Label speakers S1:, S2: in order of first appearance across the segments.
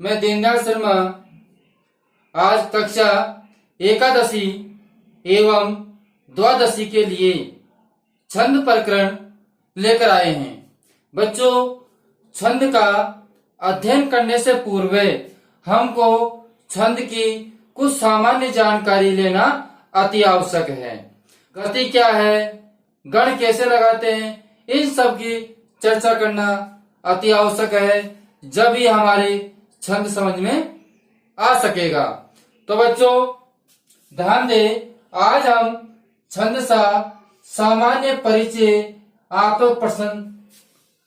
S1: मैं दीनदयाल शर्मा आज कक्षा एकादशी एवं द्वादशी के लिए छंद प्रकरण लेकर आए हैं। बच्चों, छंद का अध्ययन करने से पूर्व हमको छंद की कुछ सामान्य जानकारी लेना अति आवश्यक है। गति क्या है, गण कैसे लगाते हैं, इन सब की चर्चा करना अति आवश्यक है, जब ही हमारे छंद समझ में आ सकेगा। तो बच्चों ध्यान दें, आज हम छंद सा सामान्य परिचय आत्म प्रश्न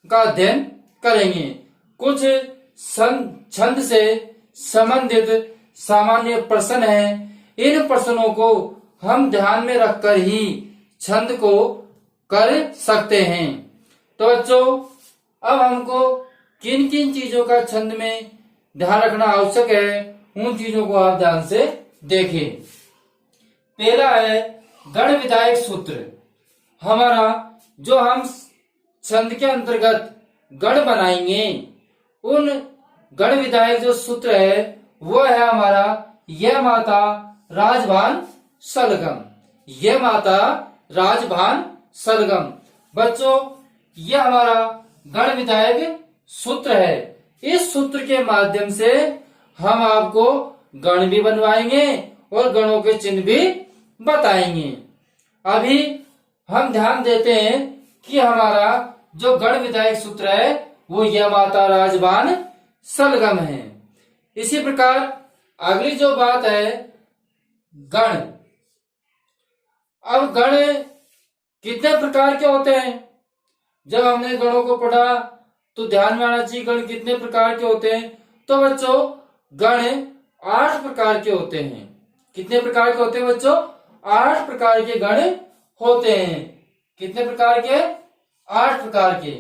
S1: का अध्ययन करेंगे। कुछ छंद से संबंधित सामान्य प्रश्न हैं। इन प्रश्नों को हम ध्यान में रखकर ही छंद को कर सकते हैं। तो बच्चों अब हमको किन किन चीजों का छंद में ध्यान रखना आवश्यक है, उन चीजों को आप ध्यान से देखें। पहला है गण विधायक सूत्र। हमारा जो हम छंद के अंतर्गत गण बनाएंगे, उन गण विधायक जो सूत्र है वो है हमारा यह माता राजभान सलगम। यह माता राजभान सलगम। बच्चों यह हमारा गण विधायक सूत्र है। इस सूत्र के माध्यम से हम आपको गण भी बनवाएंगे और गणों के चिन्ह भी बताएंगे। अभी हम ध्यान देते हैं कि हमारा जो गण विधायक सूत्र है वो यह माता राजभान सलगम है। इसी प्रकार अगली जो बात है गण। अब गण कितने प्रकार के होते हैं? जब हमने गणों को पढ़ा तो ध्यान में आना चाहिए गण कितने प्रकार के होते हैं। तो बच्चों गण 8 प्रकार के होते हैं। कितने प्रकार के होते हैं बच्चों? 8 प्रकार के गण होते हैं। कितने प्रकार के? 8 प्रकार के।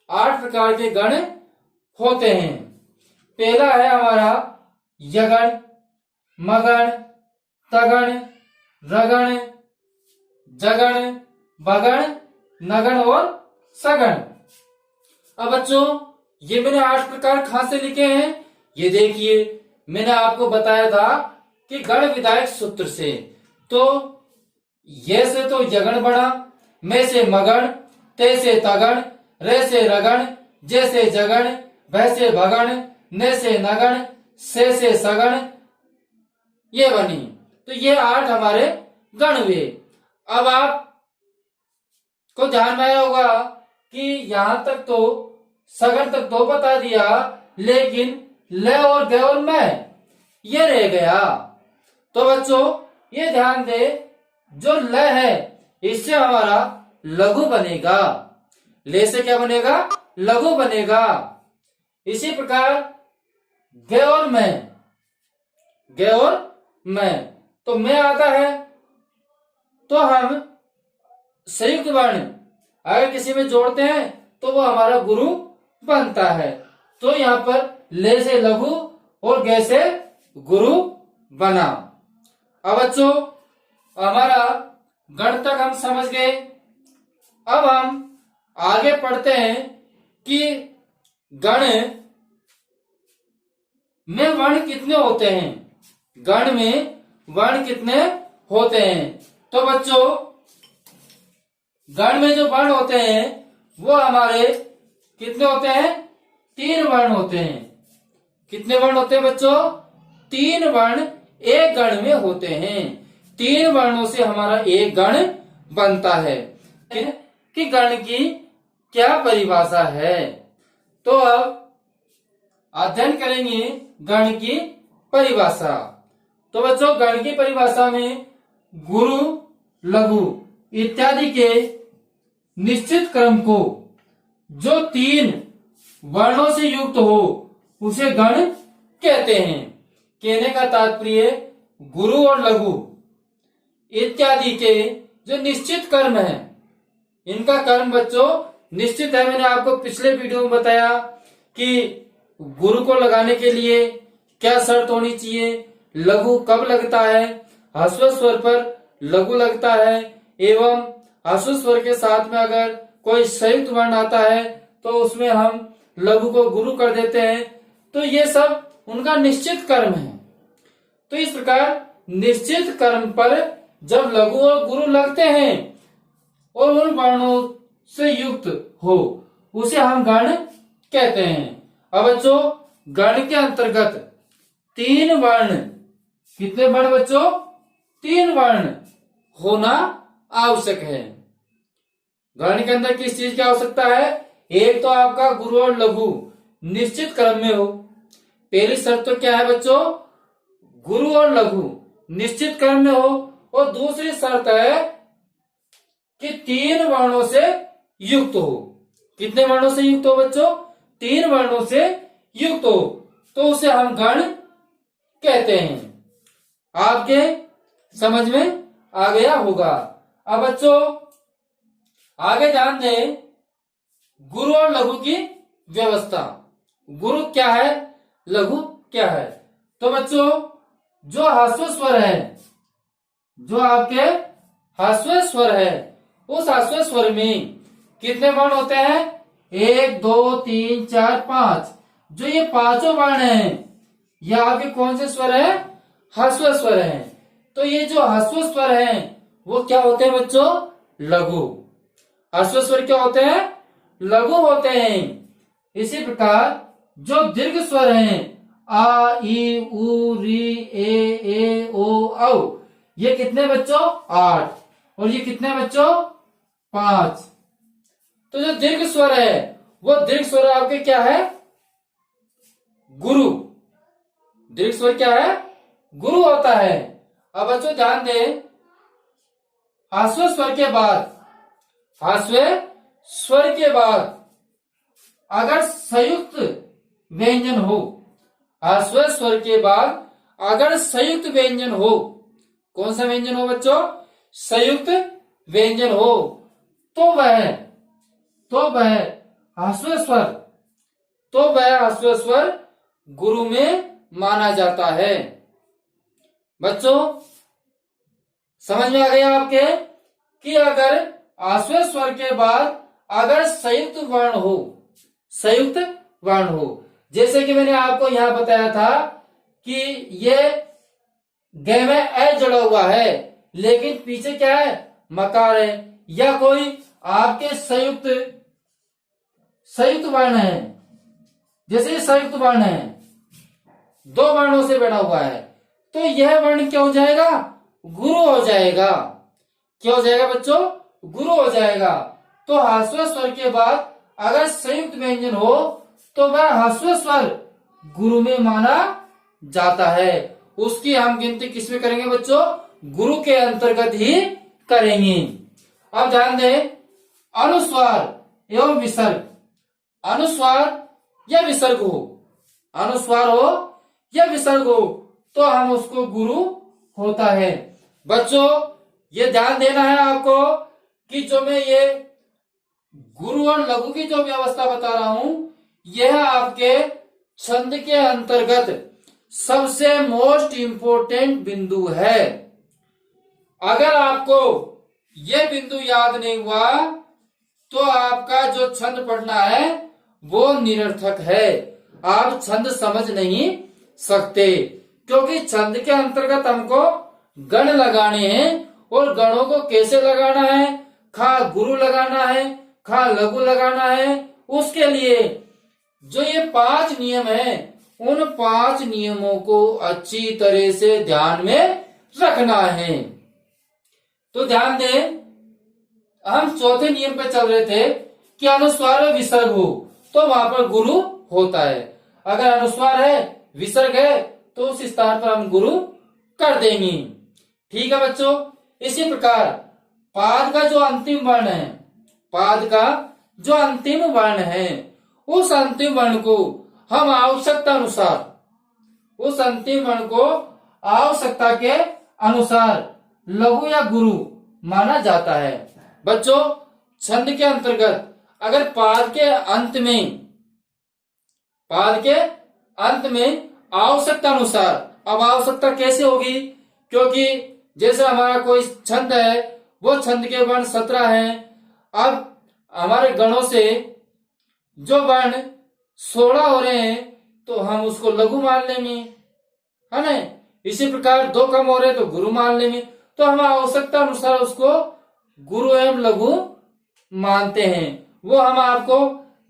S1: 8 प्रकार के गण होते हैं। पहला है हमारा यगण, मगण, तगण, रगण, जगण, बगण, नगण और सगण। अब बच्चों ये मैंने 8 प्रकार कहां से लिखे हैं? ये देखिए, मैंने आपको बताया था कि गण विधायक सूत्र से। तो ये से तो यगण बना, मैं से मगण, ते से तगण, रे से रगण, जे से जगण, भय से भगण, ने से नगण, से सगण, ये बनी। तो ये 8 हमारे गण हुए। अब आप को ध्यान में आया होगा कि यहां तक तो सगण तक तो बता दिया, लेकिन ल और ग और मैं ये रह गया। तो बच्चों ये ध्यान दे, जो ल है इससे हमारा लघु बनेगा। ले से क्या बनेगा? लघु बनेगा। इसी प्रकार ग और मैं, ग और मैं, तो मैं आता है तो हम संयुक्त वर्ण अगर किसी में जोड़ते हैं तो वो हमारा गुरु बनता है। तो यहाँ पर ले से लघु और गे से गुरु बना। अब बच्चों हमारा गण तक हम समझ गए। अब हम आगे पढ़ते हैं कि गण में वर्ण कितने होते हैं। गण में वर्ण कितने होते हैं? तो बच्चों गण में जो वर्ण होते हैं वो हमारे कितने होते हैं? 3 वर्ण होते हैं। कितने वर्ण होते हैं बच्चों? 3 वर्ण एक गण में होते हैं। 3 वर्णों से हमारा एक गण बनता है। कि गण की क्या परिभाषा है? तो अब अध्ययन करेंगे गण की परिभाषा। तो बच्चों गण की परिभाषा में गुरु, लघु इत्यादि के निश्चित क्रम को जो 3 वर्णों से युक्त हो उसे गण कहते हैं। कहने का तात्पर्य गुरु और लघु इत्यादि के जो निश्चित कर्म है, इनका कर्म बच्चों निश्चित है। मैंने आपको पिछले वीडियो में बताया कि गुरु को लगाने के लिए क्या शर्त होनी चाहिए, लघु कब लगता है, ह्रस्व स्वर पर लघु लगता है, एवं ह्रस्व स्वर के साथ में अगर कोई संयुक्त वर्ण आता है तो उसमें हम लघु को गुरु कर देते हैं। तो ये सब उनका निश्चित कर्म है। तो इस प्रकार निश्चित कर्म पर जब लघु और गुरु लगते हैं और उन वर्णों से युक्त हो उसे हम गण कहते हैं। अब बच्चों गण के अंतर्गत 3 वर्ण, कितने वर्ण बच्चों? 3 वर्ण होना आवश्यक है। गण के अंदर किस चीज की आवश्यकता है? एक तो आपका गुरु और लघु निश्चित क्रम में हो। पहली शर्त तो क्या है बच्चों? गुरु और लघु निश्चित क्रम में हो। और दूसरी शर्त है कि 3 वर्णों से युक्त हो। कितने वर्णों से युक्त हो बच्चों? 3 वर्णों से युक्त हो तो उसे हम गण कहते हैं। आपके समझ में आ गया होगा। अब बच्चों आगे ध्यान दें, गुरु और लघु की व्यवस्था। गुरु क्या है, लघु क्या है? तो बच्चों जो ह्रस्व स्वर है, जो आपके ह्रस्व स्वर है, उस ह्रस्व स्वर में कितने वर्ण होते हैं? 1 2 3 4 5। जो ये 5 वर्ण हैं, ये आपके कौन से स्वर है? ह्रस्व स्वर हैं। तो ये जो ह्रस्व स्वर हैं वो क्या होते हैं बच्चों? लघु। ह्रस्व स्वर क्या होते हैं? लघु होते हैं। इसी प्रकार जो दीर्घ स्वर हैं, आ ई उ री ए ओ औ, ये कितने बच्चों? 8। और ये कितने बच्चों? 5। तो जो दीर्घ स्वर है वो दीर्घ स्वर आपके क्या है? गुरु। दीर्घ स्वर क्या है? गुरु होता है। अब बच्चों ध्यान दें, ह्रस्व स्वर के बाद, ह्रस्व स्वर के बाद अगर संयुक्त व्यंजन हो, ह्रस्व स्वर के बाद अगर संयुक्त व्यंजन हो, कौन सा व्यंजन हो बच्चों? संयुक्त व्यंजन हो, तो वह ह्रस्व स्वर, तो वह ह्रस्व स्वर गुरु में माना जाता है। बच्चों समझ में आ गया आपके कि अगर ह्रस्व स्वर के बाद अगर संयुक्त वर्ण हो, संयुक्त वर्ण हो, जैसे कि मैंने आपको यहां बताया था कि ये ग में ए जुड़ा हुआ है लेकिन पीछे क्या है? मकार है, या कोई आपके संयुक्त वर्ण है, जैसे संयुक्त वर्ण है, 2 वर्णों से बना हुआ है, तो यह वर्ण क्या हो जाएगा? गुरु हो जाएगा। क्या हो जाएगा बच्चों? गुरु हो जाएगा। तो ह्रस्व स्वर के बाद अगर संयुक्त व्यंजन हो तो वह ह्रस्व स्वर गुरु में माना जाता है। उसकी हम गिनती किसमें करेंगे बच्चों? गुरु के अंतर्गत ही करेंगे। अब ध्यान दें, अनुस्वार एवं विसर्ग, अनुस्वार या विसर्ग हो, अनुस्वार हो या विसर्ग हो तो हम उसको गुरु होता है। बच्चों ये ध्यान देना है आपको कि जो मैं ये गुरु और लघु की जो व्यवस्था बता रहा हूं, यह आपके छंद के अंतर्गत सबसे मोस्ट इंपोर्टेंट बिंदु है। अगर आपको यह बिंदु याद नहीं हुआ तो आपका जो छंद पढ़ना है वो निरर्थक है। आप छंद समझ नहीं सकते, क्योंकि छंद के अंतर्गत हमको गण लगाने हैं और गणों को कैसे लगाना है? खा गुरु लगाना है, खा लघु लगाना है। उसके लिए जो ये 5 नियम है, उन 5 नियमों को अच्छी तरह से ध्यान में रखना है। तो ध्यान दें, हम चौथे नियम पे चल रहे थे कि अनुस्वार और विसर्ग हो तो वहां पर गुरु होता है। अगर अनुस्वार है, विसर्ग है, तो उस स्थान पर हम गुरु कर देंगे। ठीक है बच्चों। इसी प्रकार पाद का जो अंतिम वर्ण है, पाद का जो अंतिम वर्ण है, उस अंतिम वर्ण को हम आवश्यकता अनुसार, उस अंतिम वर्ण को आवश्यकता के अनुसार लघु या गुरु माना जाता है। बच्चों छंद के अंतर्गत अगर पाद के अंत में आवश्यकता अनुसार, अब आवश्यकता कैसे होगी? क्योंकि जैसे हमारा कोई छंद है, वो छंद के वर्ण 17 हैं। अब हमारे गणों से जो वर्ण 16 हो रहे हैं तो हम उसको लघु मान लेंगे, है ना। इसी प्रकार दो कम हो रहे तो गुरु मान लेंगे। तो हम आवश्यकता अनुसार उसको गुरु एवं लघु मानते हैं। वो हम आपको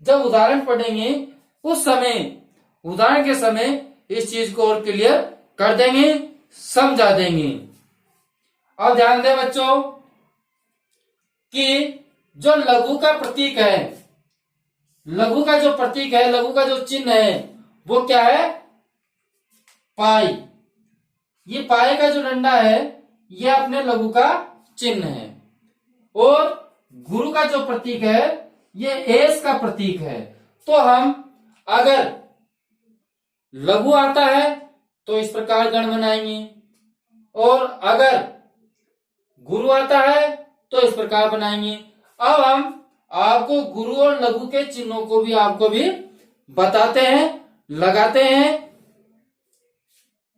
S1: जब उदाहरण पढ़ेंगे उस समय, उदाहरण के समय इस चीज को और क्लियर कर देंगे, समझा देंगे। अब ध्यान दें बच्चों कि जो लघु का प्रतीक है, लघु का जो प्रतीक है, लघु का जो चिन्ह है वो क्या है? पाई। ये पाई का जो डंडा है ये अपने लघु का चिन्ह है। और गुरु का जो प्रतीक है ये एस का प्रतीक है। तो हम अगर लघु आता है तो इस प्रकार गण बनाएंगे, और अगर गुरु आता है तो इस प्रकार बनाएंगे। अब हम आपको गुरु और लघु के चिन्हों को भी आपको भी बताते हैं, लगाते हैं।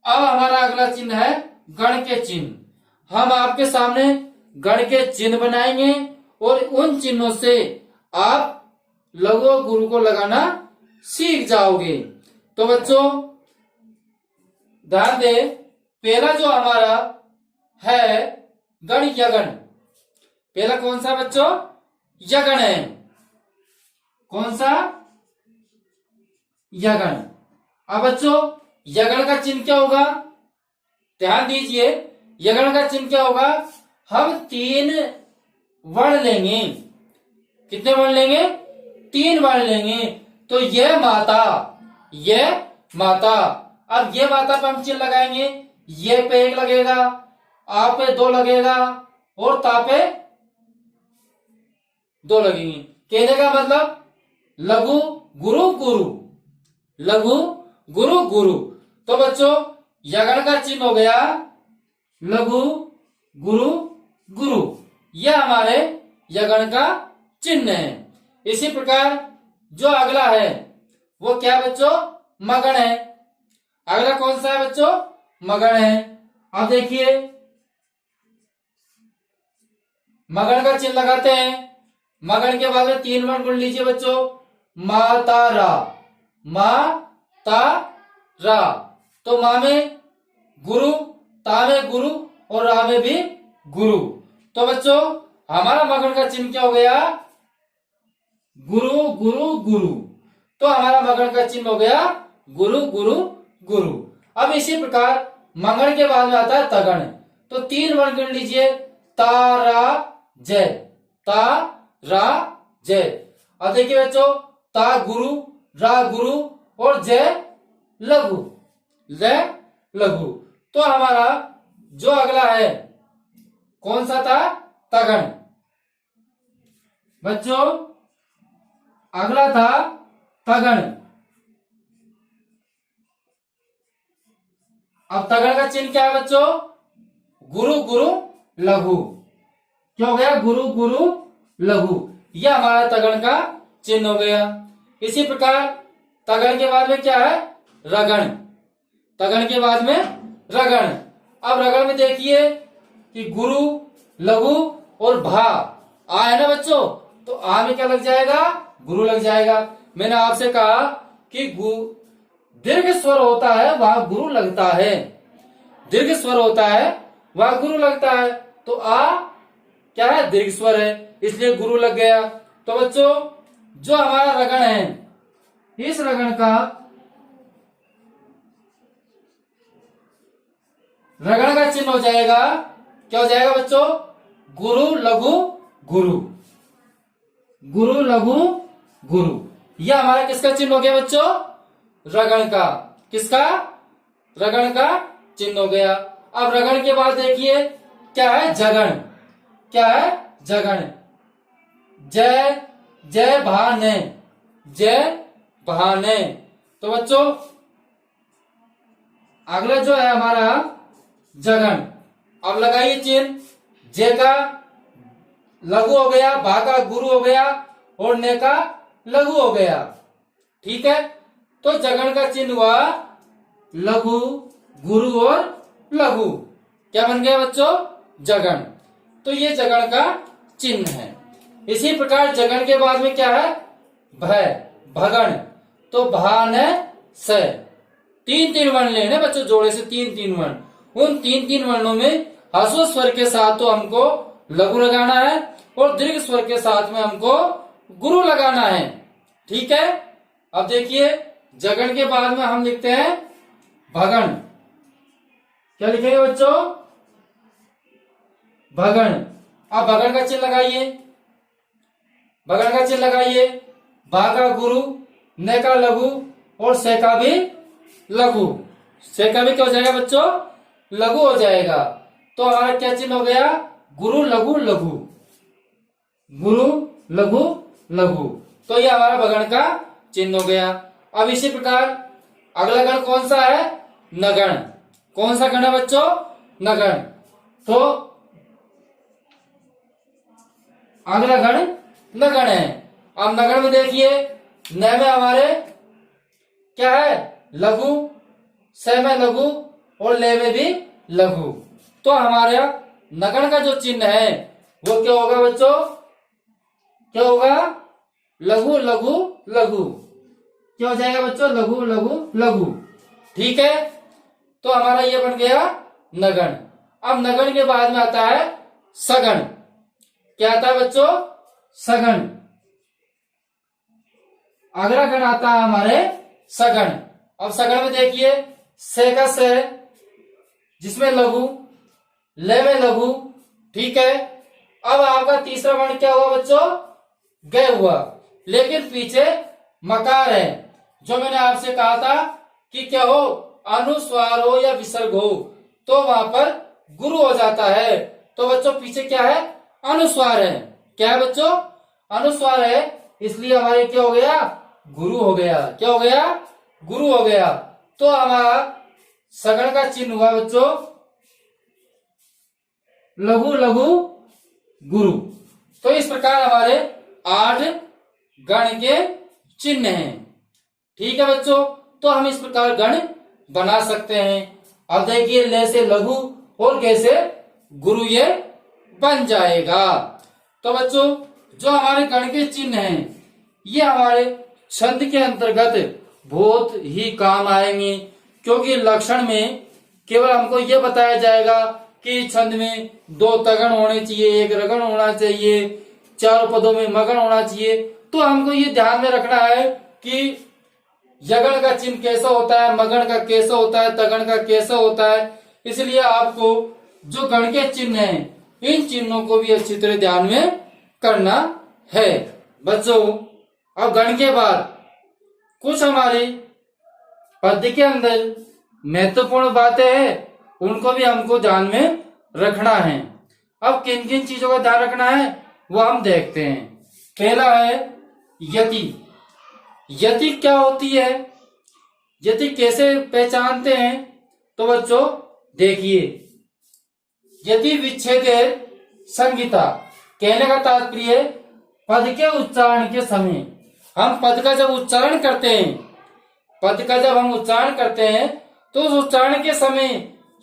S1: अब हमारा अगला चिन्ह है गण के चिन्ह। हम आपके सामने गण के चिन्ह बनाएंगे और उन चिन्हों से आप लघु और गुरु को लगाना सीख जाओगे। तो बच्चों ध्यान दे, पहला जो हमारा है गण यगण। पहला कौन सा बच्चों? यगण है। कौन सा? यगण। अब बच्चों यगण का चिन्ह क्या होगा? ध्यान दीजिए, यगण का चिन्ह क्या होगा? हम 3 वर्ण लेंगे। कितने वर्ण लेंगे? 3 वर्ण लेंगे। तो यह माता, यह माता। अब ये माता पे हम चिन्ह लगाएंगे। ये पे 1 लगेगा, आ पे 2 लगेगा और ता पे 2 लगेंगे। कहने का मतलब लघु गुरु गुरु, लघु गुरु गुरु। तो बच्चों यगण का चिन्ह हो गया लघु गुरु गुरु। यह हमारे यगण का चिन्ह है। इसी प्रकार जो अगला है वो क्या बच्चों? मगण है। अगला कौन सा है बच्चों? मगण है। अब देखिए मगण का चिन्ह लगाते हैं। मगण के बाद में 3 वर्ण गुण लीजिए बच्चों। माता रा, माता रा। तो माँ में गुरु, ता में गुरु और रा में भी गुरु। तो बच्चों हमारा मगण का चिन्ह क्या हो गया? गुरु गुरु गुरु। तो हमारा मगण का चिन्ह हो गया गुरु गुरु गुरु। अब इसी प्रकार मगण के बाद में आता है तगण। तो 3 वर्ण गिन लीजिए। ता रा जय, ता रा जय। अब देखिए बच्चों ता गुरु, रा गुरु और जय लघु, जय लघु। तो हमारा जो अगला है कौन सा था? तगण। बच्चों अगला था तगण। अब तगण का चिन्ह क्या है बच्चों? गुरु गुरु लघु। क्या हो गया? गुरु गुरु लघु। यह हमारा तगण का चिन्ह हो गया। इसी प्रकार तगण के बाद में क्या है? रगण। तगण के बाद में रगण। अब रगण में देखिए कि गुरु, लघु और भा आ है ना बच्चों, तो आ में क्या लग जाएगा? गुरु लग जाएगा। मैंने आपसे कहा कि दीर्घ स्वर होता है वह गुरु लगता है, दीर्घ स्वर होता है वह गुरु लगता है। तो आ क्या है? दीर्घ स्वर है, इसलिए गुरु लग गया। तो बच्चों जो हमारा रगण है, इस रगण का रगण का चिन्ह हो जाएगा, क्या हो जाएगा बच्चों? गुरु लघु गुरु, गुरु लघु गुरु। यह हमारा किसका चिन्ह हो गया बच्चों? रगण का। किसका? रगण का चिन्ह हो गया। अब रगण के बाद देखिए क्या है? जगण। क्या है? जगण। जय जय भाने, जय भाने। तो बच्चों अगला जो है हमारा जगण। अब लगाइए चिन्ह। जय का लघु हो गया, भा का गुरु हो गया और ने का लघु हो गया। ठीक है, तो जगण का चिन्ह हुआ लघु, गुरु और लघु। क्या बन गया बच्चों? जगण। तो ये जगण का चिन्ह है। इसी प्रकार जगण के बाद में क्या है? भय, भगण। तो भा ने स। तीन तीन वर्ण लेने बच्चों, जोड़े से तीन तीन वर्ण। उन तीन तीन वर्णों में ह्रस्व स्वर के साथ तो हमको लघु लगाना है और दीर्घ स्वर के साथ में हमको गुरु लगाना है। ठीक है। अब देखिए, जगन के बाद में हम लिखते हैं भगन। क्या लिखेंगे बच्चों? भगन। अब भगन का चिन्ह लगाइए, भगन का चिन्ह लगाइए। भा का गुरु, न का लघु और से का भी लघु। से का भी क्या हो जाएगा बच्चों? लघु हो जाएगा। तो हमारा क्या चिन्ह हो गया? गुरु लघु लघु, गुरु लघु लघु। तो ये हमारा भगन का चिन्ह हो गया। अब इसी प्रकार अगला गण कौन सा है? नगण। कौन सा गण है बच्चों? नगण। तो अगला गण नगण है। अब नगण में देखिए, न में हमारे क्या है? लघु, से में लघु और ले में भी लघु। तो हमारा नगण का जो चिन्ह है वो क्या होगा बच्चों? क्या होगा? लघु लघु लघु। क्या हो जाएगा बच्चों? लघु लघु लघु। ठीक है। तो हमारा ये बन गया नगण। अब नगण के बाद में आता है सगण। क्या आता है बच्चों? सगण। अगला गण आता है हमारे सगण। अब सगण में देखिए, से का से, जिसमें लघु, ले में लघु। ठीक है। अब आपका तीसरा वर्ण क्या हुआ बच्चों? ग हुआ, लेकिन पीछे मकार है। जो मैंने आपसे कहा था कि क्या हो, अनुस्वार हो या विसर्ग हो तो वहां पर गुरु हो जाता है। तो बच्चों पीछे क्या है? अनुस्वार है। क्या है बच्चों? अनुस्वार है, इसलिए हमारे क्या हो गया? गुरु हो गया। क्या हो गया? गुरु हो गया। तो हमारा सगण का चिन्ह हुआ बच्चों लघु लघु गुरु। तो इस प्रकार हमारे 8 गण के चिन्ह हैं। ठीक है बच्चों। तो हम इस प्रकार गण बना सकते हैं। अब देखिए, ले से लघु और गे से गुरु ये बन जाएगा। तो बच्चों जो हमारे गण के चिन्ह हैं ये हमारे छंद के अंतर्गत बहुत ही काम आएंगे, क्योंकि लक्षण में केवल हमको ये बताया जाएगा कि छंद में 2 तगण होने चाहिए, 1 रगण होना चाहिए, 4 पदों में मगन होना चाहिए। तो हमको ये ध्यान में रखना है कि यगण का चिन्ह कैसा होता है, मगन का कैसा होता है, तगण का कैसा होता है। इसलिए आपको जो गण के चिन्ह हैं इन चिन्हों को भी अच्छी तरह ध्यान में करना है बच्चों। अब गण के बाद कुछ हमारी पद्य के अंदर महत्वपूर्ण बातें हैं, उनको भी हमको ध्यान में रखना है। अब किन किन चीजों का ध्यान रखना है वो हम देखते हैं। पहला है यति। यति क्या होती है, यति कैसे पहचानते हैं? तो बच्चों देखिए, यति विच्छेदे संगीता। कहने का तात्पर्य पद के उच्चारण के समय हम पद का जब उच्चारण करते हैं, पद का जब हम उच्चारण करते हैं तो उस उच्चारण के समय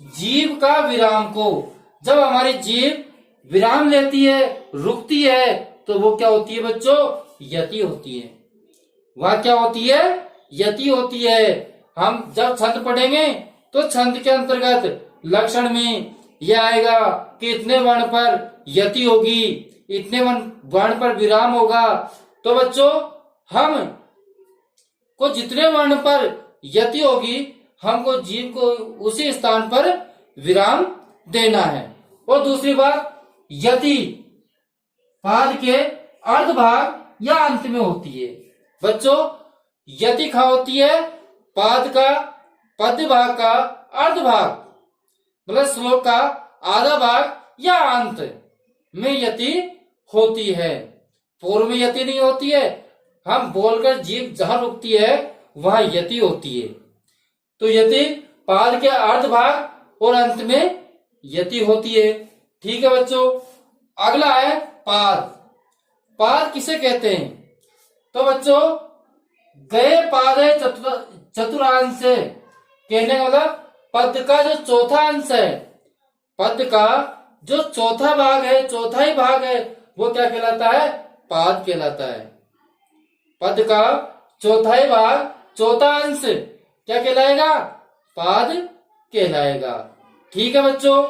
S1: जीभ का विराम को, जब हमारी जीभ विराम लेती है, रुकती है, तो वो क्या होती है बच्चों? यति होती है। वह क्या होती है? यति होती है। हम जब छंद पढ़ेंगे तो छंद के अंतर्गत लक्षण में यह आएगा कि इतने वर्ण पर यति होगी, इतने वर्ण पर विराम होगा। तो बच्चों हम को जितने वर्ण पर यति होगी हमको जीव को उसी स्थान पर विराम देना है। और दूसरी बात, यति पाद के अर्ध भाग या अंत में होती है। बच्चों यति कहाँ होती है? पाद का पद्य भाग का अर्ध भाग, मतलब श्लोक का आधा भाग या अंत में यति होती है। पूर्व में यति नहीं होती है। हम बोलकर जीभ जहां रुकती है वहां यति होती है। तो यति पाद के अर्ध भाग और अंत में यति होती है। ठीक है बच्चों। अगला है पाद। पाद किसे कहते हैं? तो बच्चों गए पाद है चतुरांश से, कहने का मतलब पद का जो चौथा अंश है, पद का जो चौथा भाग है, चौथा ही भाग है, वो क्या कहलाता है? पाद कहलाता है। पद का चौथाई भाग, चौथा अंश क्या कहलाएगा? पाद कहलाएगा। ठीक है बच्चों।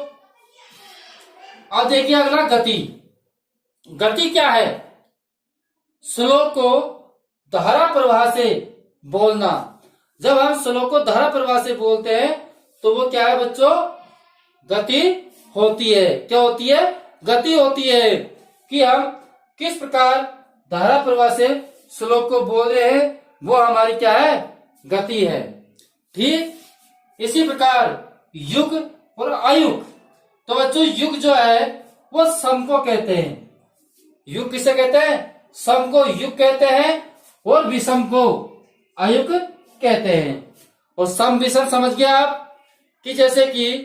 S1: अब देखिए अगला गति। गति क्या है? श्लोक को धारा प्रवाह से बोलना। जब हम श्लोक को धारा प्रवाह से बोलते हैं तो वो क्या है बच्चों? गति होती है। क्या होती है? गति होती है। कि हम किस प्रकार धारा प्रवाह से श्लोक को बोल रहे हैं वो हमारी क्या है? गति है। ठीक इसी प्रकार युग और अयुग। तो बच्चों युग जो है वो सम को कहते हैं। युग किसे कहते हैं? सम को युग कहते हैं और विषम को अयुग कहते हैं। और सम विषम समझ गया आप? कि जैसे कि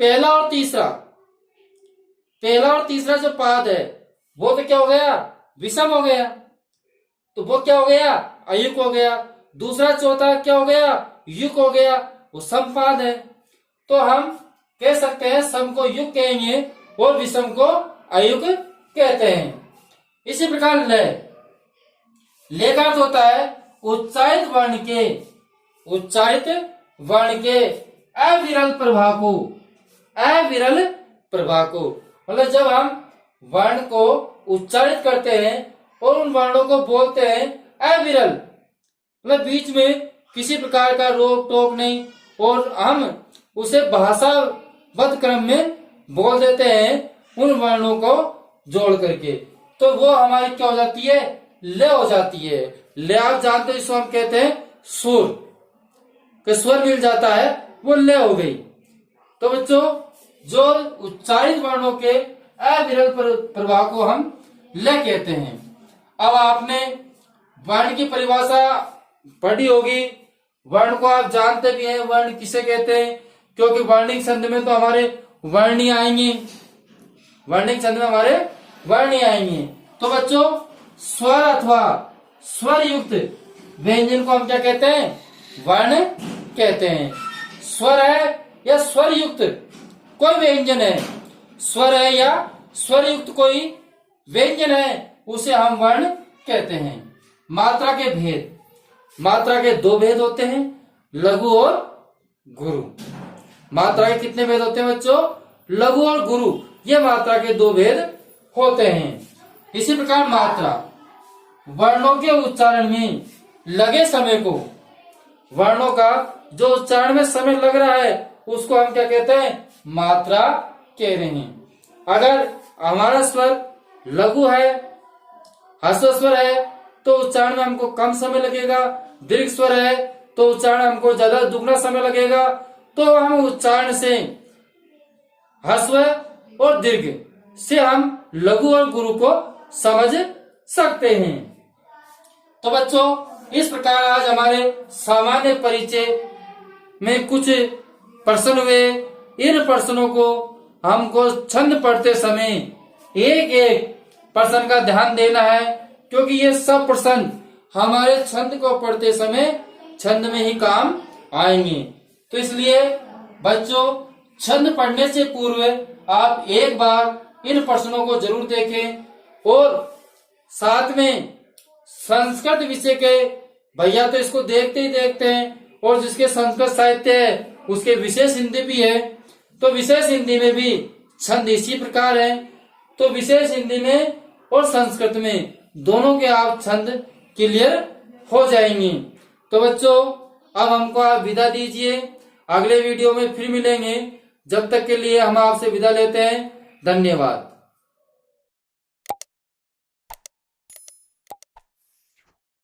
S1: पहला और तीसरा जो पाद है वो तो क्या हो गया? विषम हो गया। तो वो क्या हो गया? अयुग हो गया। दूसरा चौथा क्या हो गया? युग हो गया। वो सम पाद है। तो हम कह सकते हैं सम को युग कहेंगे और विषम को अयुग कहते हैं। इसी प्रकार ले का अर्थ होता है उच्चारित वर्ण के अविरल प्रभाव को। मतलब जब हम वर्ण को उच्चारित करते हैं और उन वर्णों को बोलते हैं अविरल, मतलब बीच में किसी प्रकार का रोक टोक नहीं, और हम उसे भाषाबद्ध क्रम में बोल देते हैं उन वर्णों को जोड़ करके, तो वो हमारी क्या हो जाती है? ले हो जाती है। ले आप जानते हो इसको हम कहते हैं सुर। कि स्वर मिल जाता है वो ले हो गई। तो बच्चों जो उच्चारित वर्णों के अविरल प्रभाव को हम ले कहते हैं। अब आपने वर्ण की परिभाषा पढ़ी होगी। वर्ण को आप जानते भी हैं वर्ण किसे कहते हैं, क्योंकि वर्णिक संधि में तो हमारे वर्ण ही आएंगे। तो बच्चों स्वर अथवा स्वर युक्त व्यंजन को हम क्या कहते हैं? वर्ण कहते हैं। स्वर है या स्वर युक्त कोई व्यंजन है, स्वर है या स्वर युक्त कोई व्यंजन है, उसे हम वर्ण कहते हैं। मात्रा के भेद। मात्रा के दो भेद होते हैं, लघु और गुरु। मात्रा के कितने भेद होते हैं बच्चों? लघु और गुरु, ये मात्रा के दो भेद होते हैं। इसी प्रकार मात्रा, वर्णों के उच्चारण में लगे समय को, वर्णों का जो उच्चारण में समय लग रहा है उसको हम क्या कहते हैं? मात्रा कह रहे हैं। अगर हमारा स्वर लघु है, ह्रस्व स्वर है, तो उच्चारण में हमको कम समय लगेगा। दीर्घ स्वर है तो उच्चारण हमको ज्यादा दुगना समय लगेगा। तो हम उच्चारण से ह्रस्व और दीर्घ से हम लघु और गुरु को समझ सकते हैं। तो बच्चों इस प्रकार आज हमारे सामान्य परिचय में कुछ प्रश्न हुए। इन प्रश्नों को हमको छंद पढ़ते समय एक एक प्रश्न का ध्यान देना है, क्योंकि ये सब प्रश्न हमारे छंद को पढ़ते समय छंद में ही काम आएंगे। तो इसलिए बच्चों छंद पढ़ने से पूर्व आप एक बार इन प्रश्नों को जरूर देखें। और साथ में संस्कृत विषय के भैया तो इसको देखते ही देखते हैं, और जिसके संस्कृत साहित्य है उसके विशेष हिंदी भी है। तो विशेष हिंदी में भी छंद इसी प्रकार है। तो विशेष हिंदी में और संस्कृत में दोनों के आप छंद क्लियर हो जाएंगे। तो बच्चों अब हमको आप विदा दीजिए, अगले वीडियो में फिर मिलेंगे। जब तक के लिए हम आपसे विदा लेते हैं। धन्यवाद।